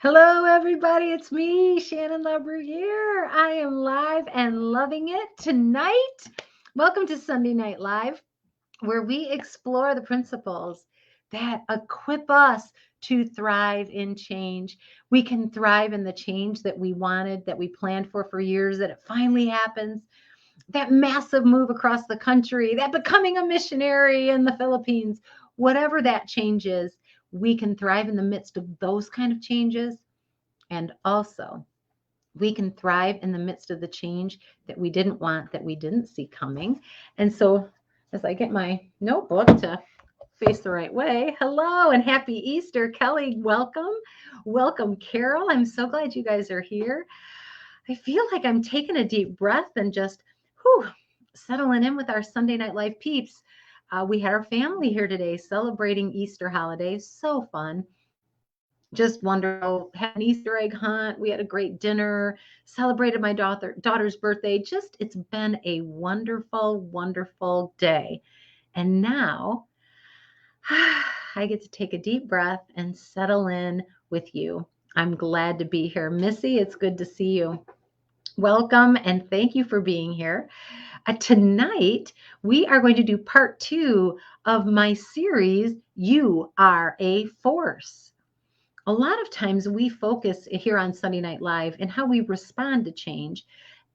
Hello, everybody. It's me, Shannon LaBruyere. I am live and loving it tonight. Welcome to Sunday Night Live, where we explore the principles that equip us to thrive in change. We can thrive in the change that we wanted, that we planned for years, that it finally happens. That massive move across the country, that becoming a missionary in the Philippines, whatever that change is, we can thrive in the midst of those kind of changes. And also, we can thrive in the midst of the change that we didn't want, that we didn't see coming. And so, as I get my notebook to face the right way, hello and happy Easter. Kelly, welcome. Welcome, Carol. I'm so glad you guys are here. I feel like I'm taking a deep breath and just settling in with our Sunday Night Live peeps. We had our family here today celebrating Easter holidays. So fun. Just wonderful. Had an Easter egg hunt. We had a great dinner, celebrated my daughter's birthday. Just, it's been a wonderful, wonderful day. And now I get to take a deep breath and settle in with you. I'm glad to be here. Missy, it's good to see you. Welcome and thank you for being here. Tonight, we are going to do part 2 of my series, You Are a Force. A lot of times we focus here on Sunday Night Live and how we respond to change.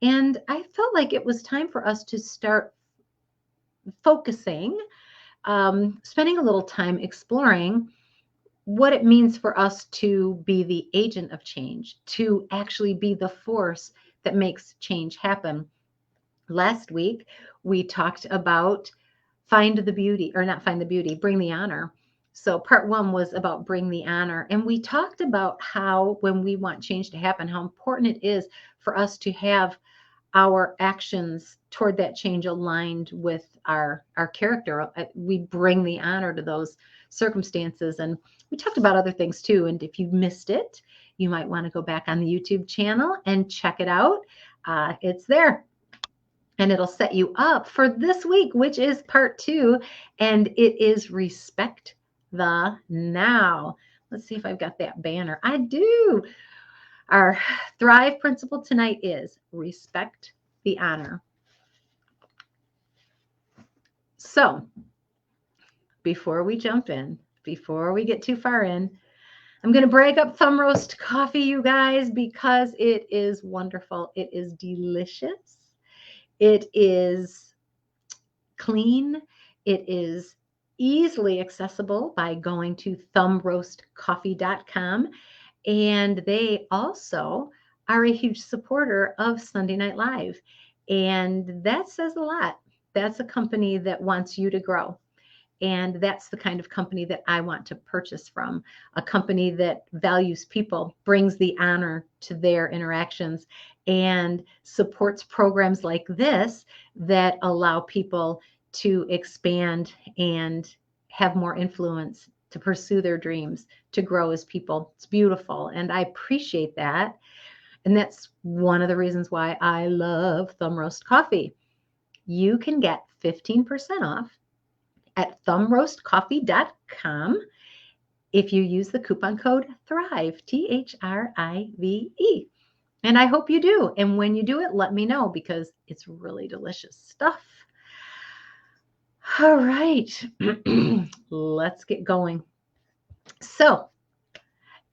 And I felt like it was time for us to start focusing, spending a little time exploring what it means for us to be the agent of change, to actually be the force that makes change happen. Last week, we talked about find the beauty, or not find the beauty, bring the honor. So part 1 was about bring the honor. And we talked about how when we want change to happen, how important it is for us to have our actions toward that change aligned with our character. We bring the honor to those circumstances. And we talked about other things too. And if you missed it, you might want to go back on the YouTube channel and check it out. It's there. And it'll set you up for this week, which is part 2, and it is respect the now. Let's see if I've got that banner. I do. Our Thrive principle tonight is respect the honor. So before we jump in, before we get too far in, I'm going to break up Thumb Roast Coffee, you guys, because it is wonderful. It is delicious. It is clean. It is easily accessible by going to thumbroastcoffee.com. And they also are a huge supporter of Sunday Night Live. And that says a lot. That's a company that wants you to grow. And that's the kind of company that I want to purchase from, a company that values people, brings the honor to their interactions, and supports programs like this that allow people to expand and have more influence, to pursue their dreams, to grow as people. It's beautiful. And I appreciate that. And that's one of the reasons why I love Thumb Roast Coffee. You can get 15% off at thumbroastcoffee.com if you use the coupon code THRIVE, THRIVE. And I hope you do. And when you do it, let me know because it's really delicious stuff. All right, let's get going. So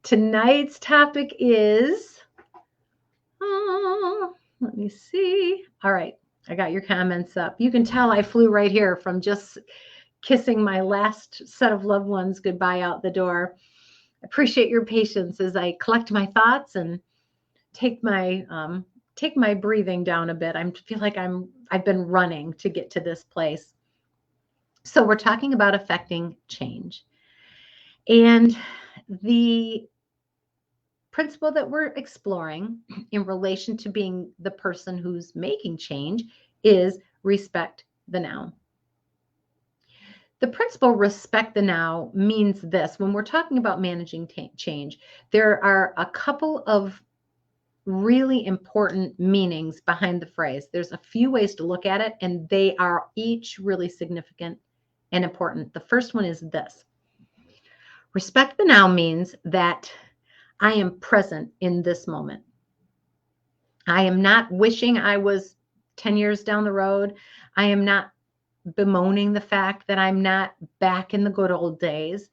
tonight's topic is, let me see. All right, I got your comments up. You can tell I flew right here from just kissing my last set of loved ones goodbye out the door. I appreciate your patience as I collect my thoughts and take my breathing down a bit. I feel like I've been running to get to this place. So we're talking about affecting change. And the principle that we're exploring in relation to being the person who's making change is respect the now. The principle respect the now means this. When we're talking about managing change, there are a couple of really important meanings behind the phrase. There's a few ways to look at it, and they are each really significant and important. The first one is this. Respect the now means that I am present in this moment. I am not wishing I was 10 years down the road. I am not bemoaning the fact that I'm not back in the good old days.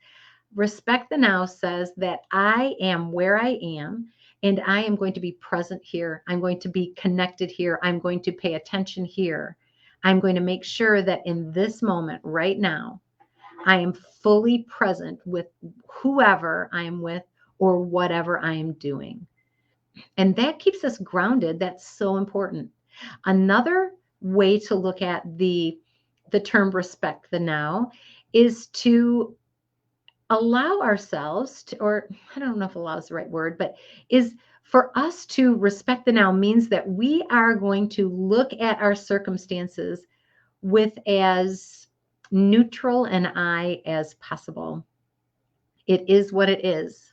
Respect the now says that I am where I am and I am going to be present here. I'm going to be connected here. I'm going to pay attention here. I'm going to make sure that in this moment right now, I am fully present with whoever I am with or whatever I am doing. And that keeps us grounded. That's so important. Another way to look at the term respect the now is to allow ourselves to, or I don't know if allow is the right word, but is for us to respect the now means that we are going to look at our circumstances with as neutral an eye as possible. It is what it is.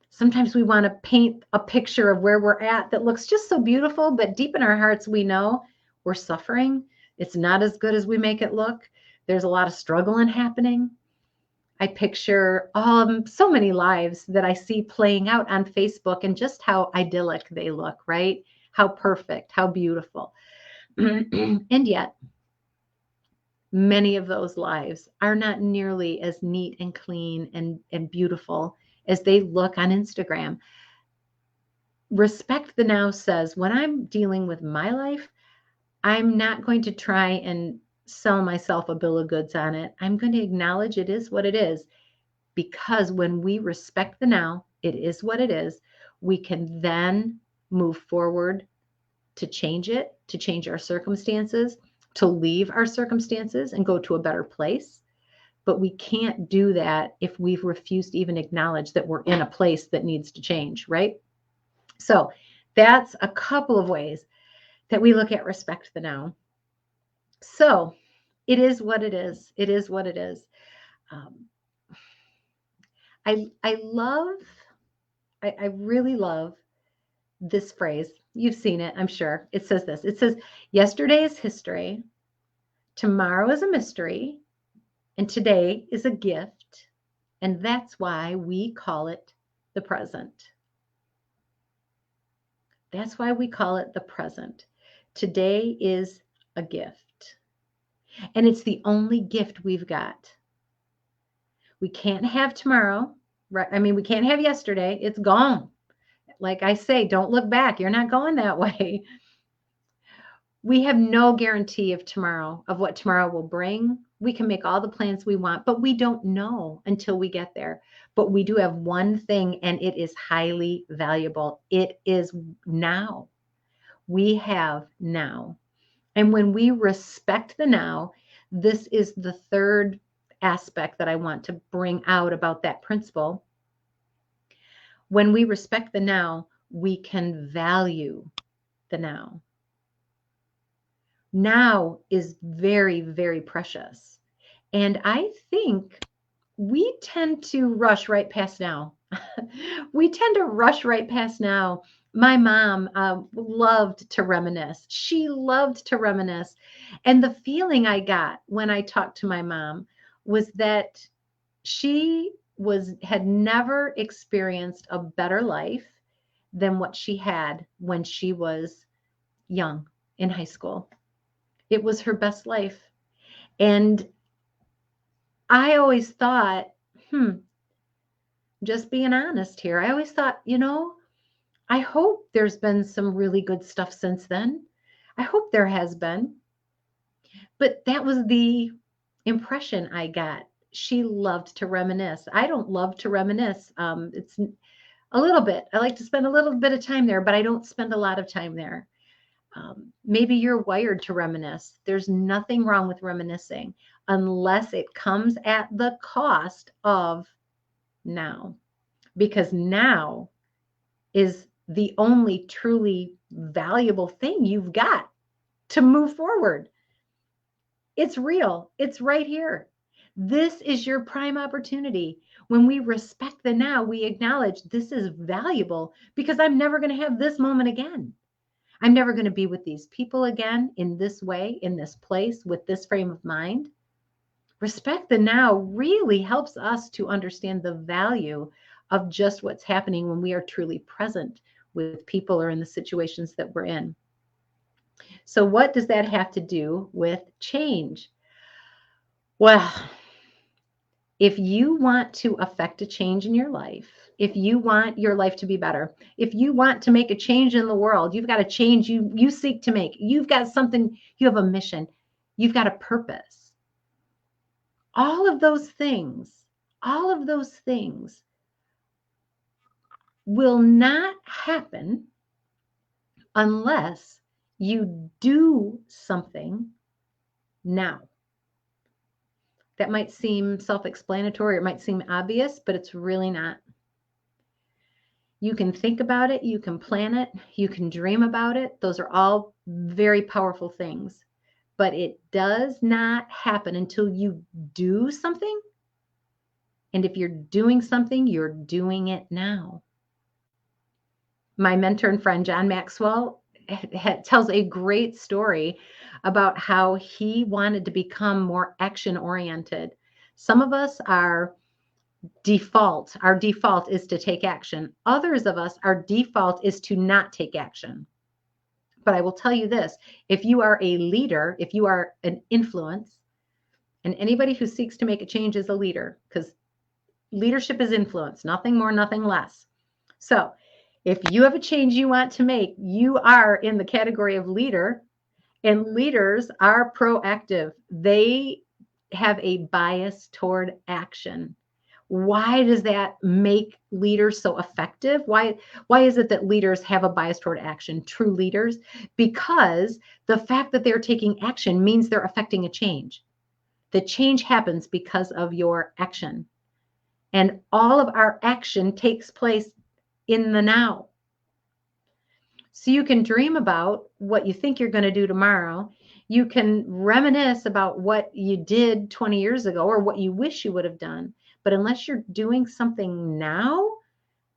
Sometimes we want to paint a picture of where we're at that looks just so beautiful, but deep in our hearts, we know we're suffering. It's not as good as we make it look. There's a lot of struggling happening. I picture so many lives that I see playing out on Facebook and just how idyllic they look, right? How perfect, how beautiful. And yet, many of those lives are not nearly as neat and clean and beautiful as they look on Instagram. Respect the now says when I'm dealing with my life, I'm not going to try and sell myself a bill of goods on it. I'm going to acknowledge it is what it is, because when we respect the now, it is what it is. We can then move forward to change it, to change our circumstances, to leave our circumstances and go to a better place. But we can't do that if we've refused to even acknowledge that we're in a place that needs to change, right? So that's a couple of ways that we look at respect the now. So it is what it is. It is what it is. I really love this phrase. You've seen it, I'm sure. It says this. It says, yesterday is history, tomorrow is a mystery, and today is a gift. And that's why we call it the present. That's why we call it the present. Today is a gift. And it's the only gift we've got. We can't have tomorrow, right? I mean, we can't have yesterday. It's gone. Like I say, don't look back. You're not going that way. We have no guarantee of tomorrow, of what tomorrow will bring. We can make all the plans we want, but we don't know until we get there. But we do have one thing, and it is highly valuable. It is now. We have now. And when we respect the now, this is the third aspect that I want to bring out about that principle. When we respect the now, we can value the now. Now is very, very precious. And I think we tend to rush right past now. We tend to rush right past now. My mom loved to reminisce. She loved to reminisce. And the feeling I got when I talked to my mom was that she had never experienced a better life than what she had when she was young in high school. It was her best life. And I always thought, just being honest here, I always thought, I hope there's been some really good stuff since then. I hope there has been. But that was the impression I got. She loved to reminisce. I don't love to reminisce. It's a little bit. I like to spend a little bit of time there, but I don't spend a lot of time there. Maybe you're wired to reminisce. There's nothing wrong with reminiscing unless it comes at the cost of now, because now is the only truly valuable thing you've got to move forward. It's real. It's right here. This is your prime opportunity. When we respect the now, we acknowledge this is valuable because I'm never going to have this moment again. I'm never going to be with these people again in this way, in this place, with this frame of mind. Respect the now really helps us to understand the value of just what's happening when we are truly present with people or in the situations that we're in. So, what does that have to do with change? Well, if you want to affect a change in your life, if you want your life to be better, if you want to make a change in the world, you've got a change you seek to make. You've got something, you have a mission, you've got a purpose. All of those things will not happen unless you do something now. That might seem self-explanatory, or it might seem obvious, but it's really not. You can think about it, you can plan it, you can dream about it. Those are all very powerful things. But it does not happen until you do something. And if you're doing something, you're doing it now. My mentor and friend, John Maxwell, tells a great story about how he wanted to become more action-oriented. Some of us are our default is to take action. Others of us, our default is to not take action. But I will tell you this, if you are a leader, if you are an influence, and anybody who seeks to make a change is a leader, because leadership is influence, nothing more, nothing less. So if you have a change you want to make, you are in the category of leader, and leaders are proactive. They have a bias toward action. Why does that make leaders so effective? Why is it that leaders have a bias toward action, true leaders? Because the fact that they're taking action means they're affecting a change. The change happens because of your action. And all of our action takes place in the now. So you can dream about what you think you're going to do tomorrow. You can reminisce about what you did 20 years ago or what you wish you would have done. But unless you're doing something now,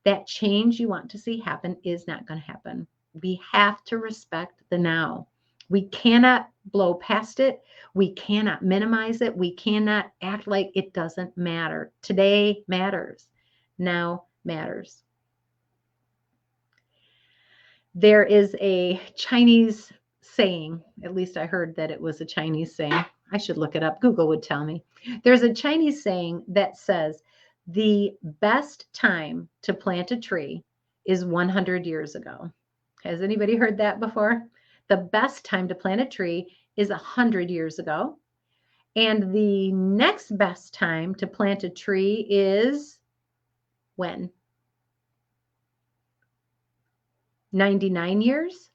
that change you want to see happen is not going to happen. We have to respect the now. We cannot blow past it. We cannot minimize it. We cannot act like it doesn't matter. Today matters. Now matters. There is a Chinese saying, at least I heard that it was a Chinese saying. I should look it up. Google would tell me. There's a Chinese saying that says the best time to plant a tree is 100 years ago. Has anybody heard that before? The best time to plant a tree is 100 years ago. And the next best time to plant a tree is when? 99 years.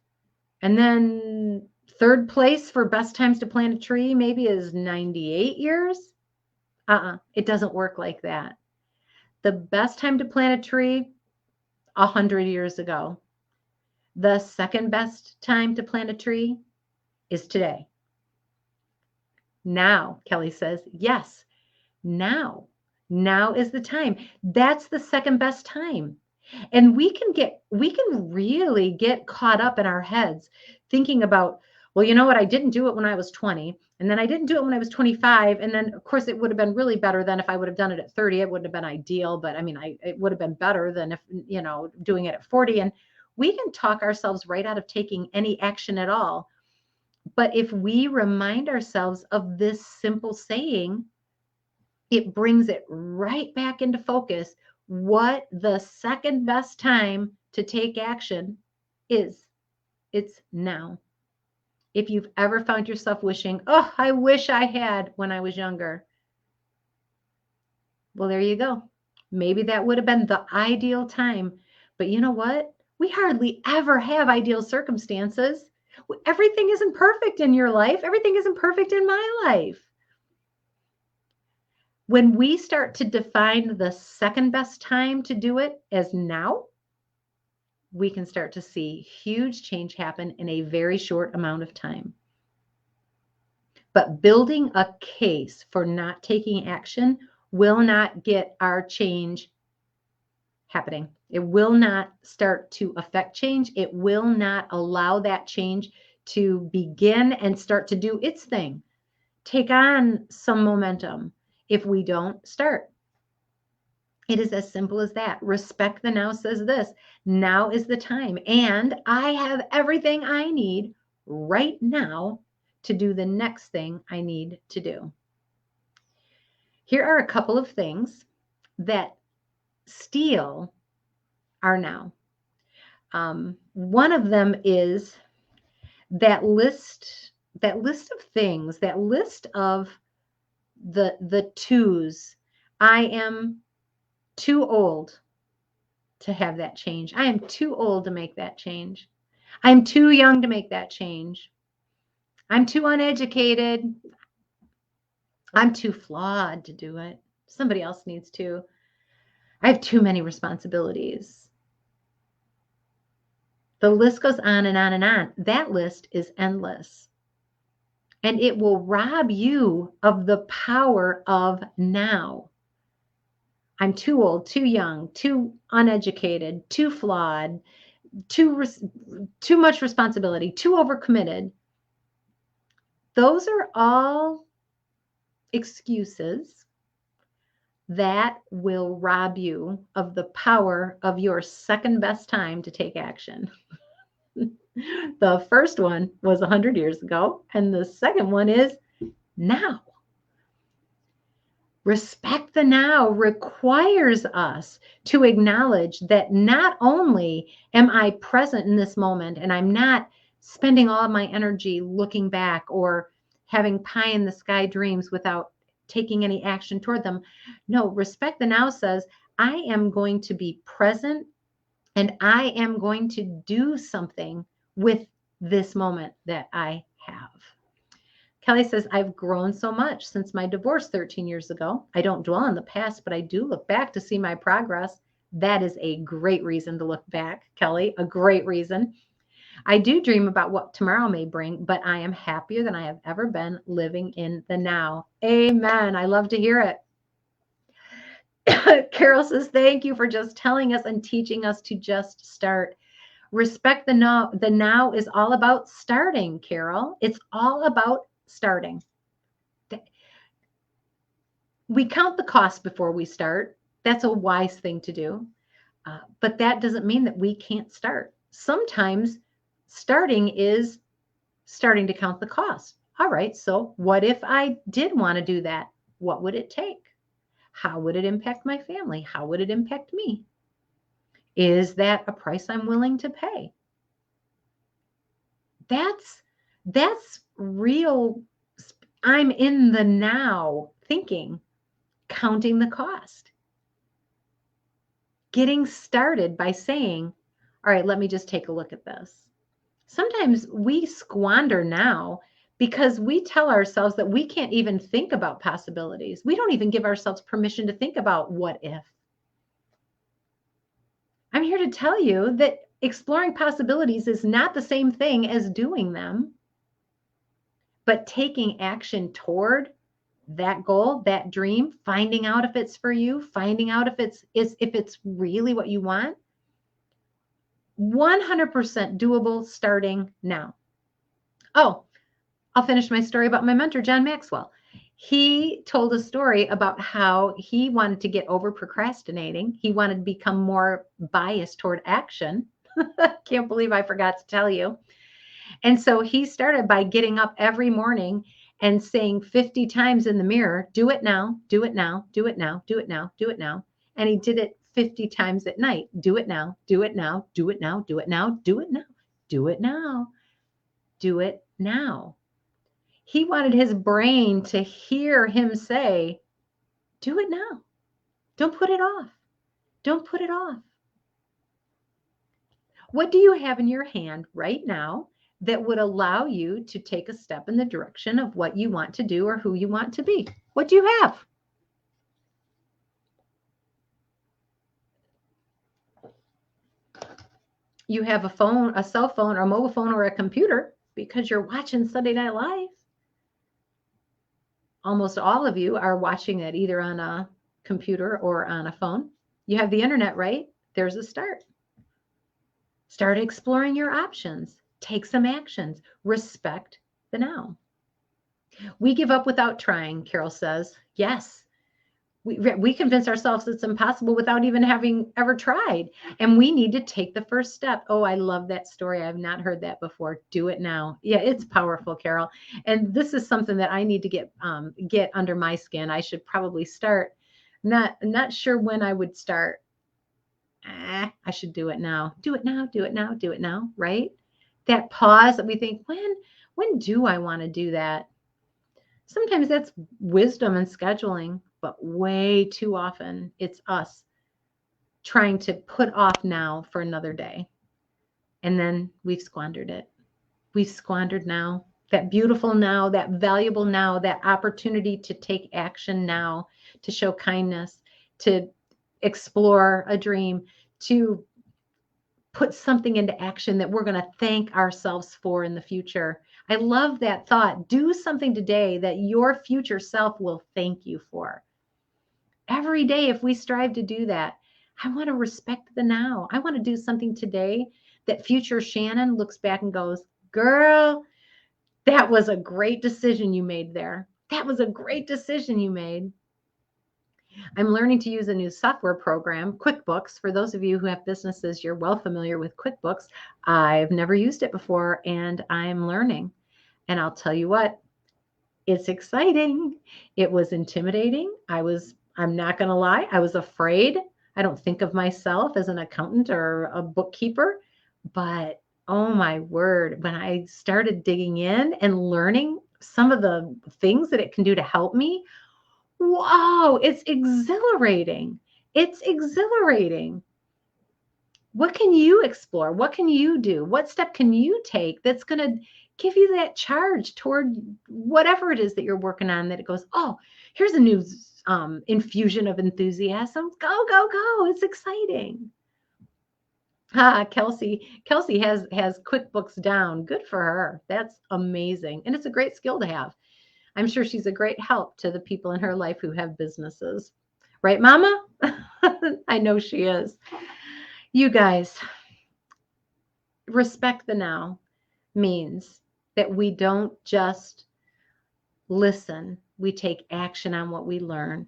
And then third place for best times to plant a tree maybe is 98 years. It doesn't work like that. The best time to plant a tree, 100 years ago. The second best time to plant a tree is today. Now, Kelly says, yes, now. Now is the time. That's the second best time. And we can really get caught up in our heads thinking about, well, you know what? I didn't do it when I was 20, and then I didn't do it when I was 25. And then of course it would have been really better than if I would have done it at 30. It wouldn't have been ideal, but I mean, it would have been better than if, doing it at 40. And we can talk ourselves right out of taking any action at all. But if we remind ourselves of this simple saying, it brings it right back into focus what the second best time to take action is. It's now. If you've ever found yourself wishing, oh, I wish I had when I was younger. Well, there you go. Maybe that would have been the ideal time. But you know what? We hardly ever have ideal circumstances. Everything isn't perfect in your life. Everything isn't perfect in my life. When we start to define the second best time to do it as now, we can start to see huge change happen in a very short amount of time. But building a case for not taking action will not get our change happening. It will not start to affect change. It will not allow that change to begin and start to do its thing, take on some momentum if we don't start. It is as simple as that. Respect the now says this: now is the time, and I have everything I need right now to do the next thing I need to do. Here are a couple of things that steal our now. One of them is that list of things, that list of the twos. I am too old to have that change. I am too old to make that change. I'm too young to make that change. I'm too uneducated. I'm too flawed to do it. Somebody else needs to. I have too many responsibilities. The list goes on and on and on. That list is endless. And it will rob you of the power of now. I'm too old, too young, too uneducated, too flawed, too much responsibility, too overcommitted. Those are all excuses that will rob you of the power of your second best time to take action. The first one was 100 years ago, and the second one is now. Respect the now requires us to acknowledge that not only am I present in this moment and I'm not spending all of my energy looking back or having pie in the sky dreams without taking any action toward them. No, respect the now says I am going to be present and I am going to do something with this moment that I have. Kelly says, I've grown so much since my divorce 13 years ago. I don't dwell on the past, but I do look back to see my progress. That is a great reason to look back, Kelly, a great reason. I do dream about what tomorrow may bring, but I am happier than I have ever been living in the now. Amen. I love to hear it. Carol says, thank you for just telling us and teaching us to just start. Respect the now. The now is all about starting, Carol. It's all about starting. We count the cost before we start. That's a wise thing to do. But that doesn't mean that we can't start. Sometimes starting is starting to count the cost. All right, so what if I did want to do that? What would it take? How would it impact my family? How would it impact me? Is that a price I'm willing to pay? That's real. I'm in the now thinking, counting the cost. Getting started by saying, all right, let me just take a look at this. Sometimes we squander now because we tell ourselves that we can't even think about possibilities. We don't even give ourselves permission to think about what if. I'm here to tell you that exploring possibilities is not the same thing as doing them, but taking action toward that goal, that dream, finding out if it's for you, finding out if it's really what you want. 100% doable starting now. Oh, I'll finish my story about my mentor, John Maxwell. He told a story about how he wanted to get over procrastinating. He wanted to become more biased toward action. Can't believe I forgot to tell you. And so he started by getting up every morning and saying 50 times in the mirror, do it now, do it now, do it now, do it now, do it now. And he did it 50 times at night. Do it now, do it now, do it now, do it now, do it now, do it now, do it now. He wanted his brain to hear him say, do it now. Don't put it off. Don't put it off. What do you have in your hand right now that would allow you to take a step in the direction of what you want to do or who you want to be? What do you have? You have a phone, a cell phone, or a mobile phone, or a computer because you're watching Sunday Night Live. Almost all of you are watching it either on a computer or on a phone. You have the internet, right? There's a start. Start exploring your options. Take some actions. Respect the now. We give up without trying, Carol says. Yes. We convince ourselves it's impossible without even having ever tried. And we need to take the first step. Oh, I love that story. I've not heard that before. Do it now. Yeah, it's powerful, Carol. And this is something that I need to get under my skin. I should probably start. Not sure when I would start. I should do it now. Do it now. Do it now. Do it now. Right? That pause that we think, when do I want to do that? Sometimes that's wisdom and scheduling, but way too often it's us trying to put off now for another day. And then we've squandered it. We've squandered now, that beautiful now, that valuable now, that opportunity to take action now, to show kindness, to explore a dream, to put something into action that we're going to thank ourselves for in the future. I love that thought. Do something today that your future self will thank you for. Every day, if we strive to do that, I want to respect the now. I want to do something today that future Shannon looks back and goes, girl, that was a great decision you made there. That was a great decision you made. I'm learning to use a new software program, QuickBooks. For those of you who have businesses, you're well familiar with QuickBooks. I've never used it before, and I'm learning. And I'll tell you what, it's exciting. It was intimidating. I'm not going to lie, I was afraid. I don't think of myself as an accountant or a bookkeeper, but oh my word, when I started digging in and learning some of the things that it can do to help me, wow, it's exhilarating. It's exhilarating. What can you explore? What can you do? What step can you take that's going to give you that charge toward whatever it is that you're working on, that it goes, oh, here's a new infusion of enthusiasm. Go, go, go. It's exciting. Kelsey has QuickBooks down. Good for her. That's amazing. And it's a great skill to have. I'm sure she's a great help to the people in her life who have businesses. Right, Mama? I know she is. You guys, respect the now means that we don't just listen, we take action on what we learn.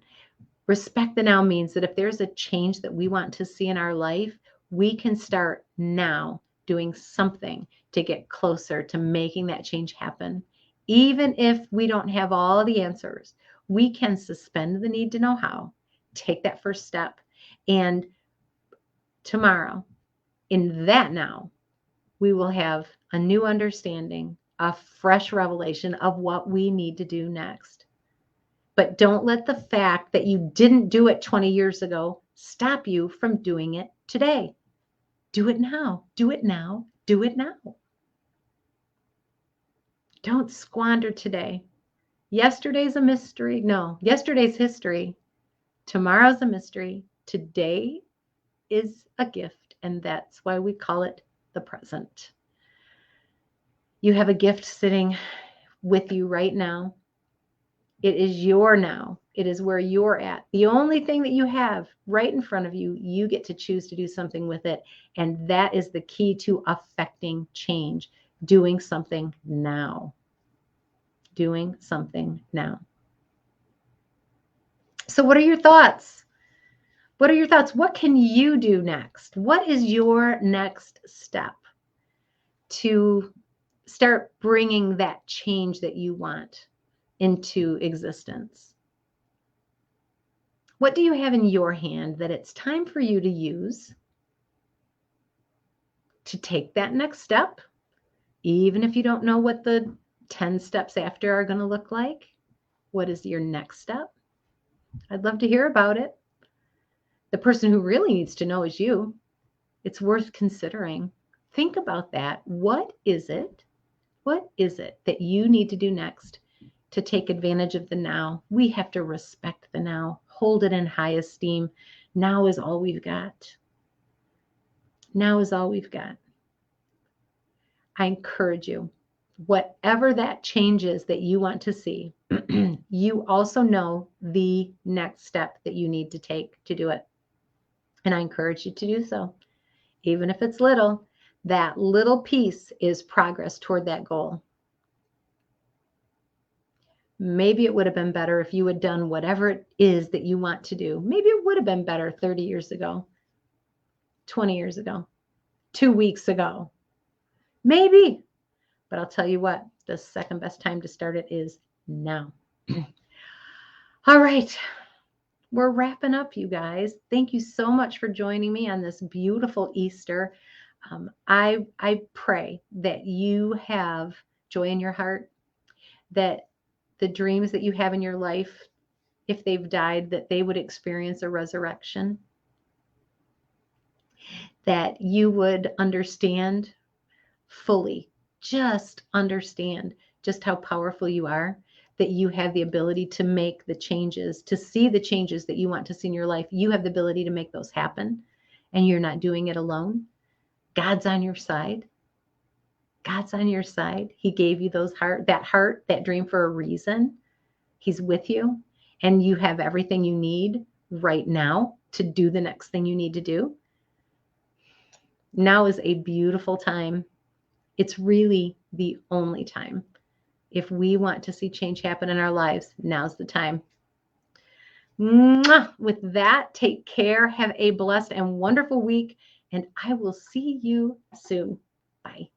Respect the now means that if there's a change that we want to see in our life, we can start now doing something to get closer to making that change happen. Even if we don't have all the answers, we can suspend the need to know how, take that first step, and tomorrow, in that now, we will have a new understanding, a fresh revelation of what we need to do next. But don't let the fact that you didn't do it 20 years ago stop you from doing it today. Do it now. Do it now. Do it now. Don't squander today. Yesterday's a mystery. No, yesterday's history. Tomorrow's a mystery. Today is a gift, and that's why we call it the present. You have a gift sitting with you right now. It is your now. It is where you're at. The only thing that you have right in front of you, you get to choose to do something with it. And that is the key to affecting change. Doing something now. Doing something now. So what are your thoughts? What are your thoughts? What can you do next? What is your next step to start bringing that change that you want into existence? What do you have in your hand that it's time for you to use to take that next step, even if you don't know what the 10 steps after are going to look like? What is your next step? I'd love to hear about it. The person who really needs to know is you. It's worth considering. Think about that. What is it? What is it that you need to do next to take advantage of the now? We have to respect the now, hold it in high esteem. Now is all we've got. Now is all we've got. I encourage you, whatever that change is that you want to see, you also know the next step that you need to take to do it. And I encourage you to do so. Even if it's little, that little piece is progress toward that goal. Maybe it would have been better if you had done whatever it is that you want to do. Maybe it would have been better 30 years ago, 20 years ago, 2 weeks ago. Maybe. But I'll tell you what, the second best time to start it is now. All right. We're wrapping up, you guys. Thank you so much for joining me on this beautiful Easter. I pray that you have joy in your heart, that the dreams that you have in your life, if they've died, that they would experience a resurrection, that you would understand fully, just understand just how powerful you are, that you have the ability to make the changes, to see the changes that you want to see in your life. You have the ability to make those happen, and you're not doing it alone. God's on your side. God's on your side. He gave you that dream for a reason. He's with you, and you have everything you need right now to do the next thing you need to do. Now is a beautiful time. It's really the only time. If we want to see change happen in our lives, now's the time. Mwah! With that, take care. Have a blessed and wonderful week, and I will see you soon. Bye.